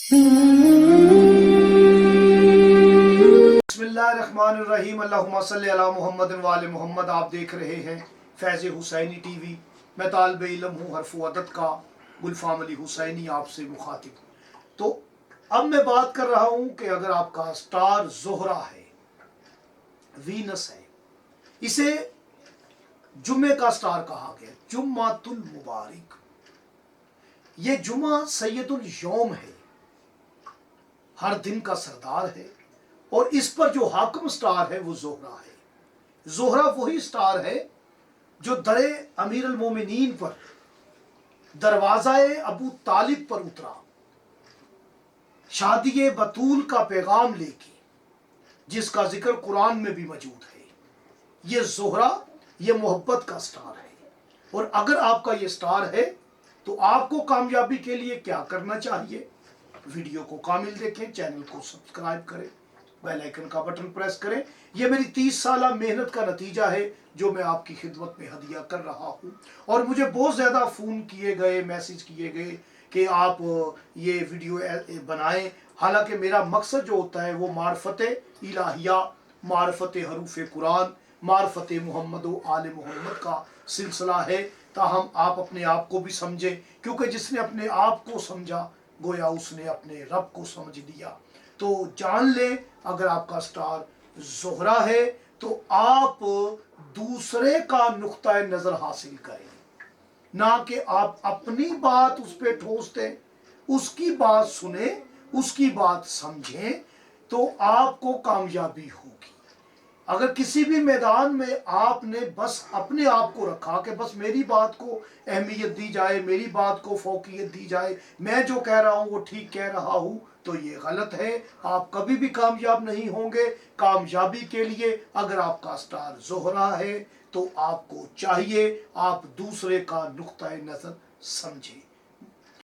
बिस्मिल्लाहिर्रहमानिर्रहीम। अल्लाहुम्मा सल्ली अला मुहम्मद व आले मुहम्मद। आप देख रहे हैं फैज़ हुसैनी टीवी। मैं तालिब इल्म हूँ, हर्फ अदद का गुलफाम अली हुसैनी आपसे मुखातिब। तो अब मैं बात कर रहा हूँ कि अगर आपका स्टार ज़ोहरा है, वीनस है, इसे जुम्मे का स्टार कहा गया, जुम्मातुल मुबारक। ये जुम्मा सैयदुल यौम है, हर दिन का सरदार है, और इस पर जो हाकिम स्टार है वो ज़ोहरा है। ज़ोहरा वही स्टार है जो दरे अमीर अल मोमिनीन पर, दरवाज़ाए अबू तालिब पर उतरा, शादी बतूल का पैगाम लेके, जिसका जिक्र कुरान में भी मौजूद है। ये ज़ोहरा, ये मोहब्बत का स्टार है। और अगर आपका ये स्टार है तो आपको कामयाबी के लिए क्या करना चाहिए? वीडियो को कामिल देखें, चैनल को सब्सक्राइब करें, बेल आइकन का बटन प्रेस करें। यह मेरी 30 साल मेहनत का नतीजा है जो मैं आपकी खिदमत में हदिया कर रहा हूँ। और मुझे बहुत ज़्यादा फ़ोन किए गए, मैसेज किए गए कि आप ये वीडियो बनाएं। हालांकि मेरा मकसद जो होता है वो मार्फत इलाहिया, मार्फत हरूफ कुरान, मार्फत मोहम्मद व आले मोहम्मद का सिलसिला है, ताहम आप अपने आप को भी समझें, क्योंकि जिसने अपने आप को समझा गोया उसने अपने रब को समझ लिया। तो जान लें, अगर आपका स्टार ज़ोहरा है तो आप दूसरे का नुक्ता नज़र हासिल करें, ना कि आप अपनी बात उस पर ठोस दें। उसकी बात सुने, उसकी बात समझें, तो आपको कामयाबी होगी। अगर किसी भी मैदान में आपने बस अपने आप को रखा कि बस मेरी बात को अहमियत दी जाए, मेरी बात को फौकियत दी जाए, मैं जो कह रहा हूँ वो ठीक कह रहा हूँ, तो ये गलत है। आप कभी भी कामयाब नहीं होंगे। कामयाबी के लिए अगर आपका स्टार ज़ोहरा है तो आपको चाहिए आप दूसरे का नुक्ता नज़र समझें।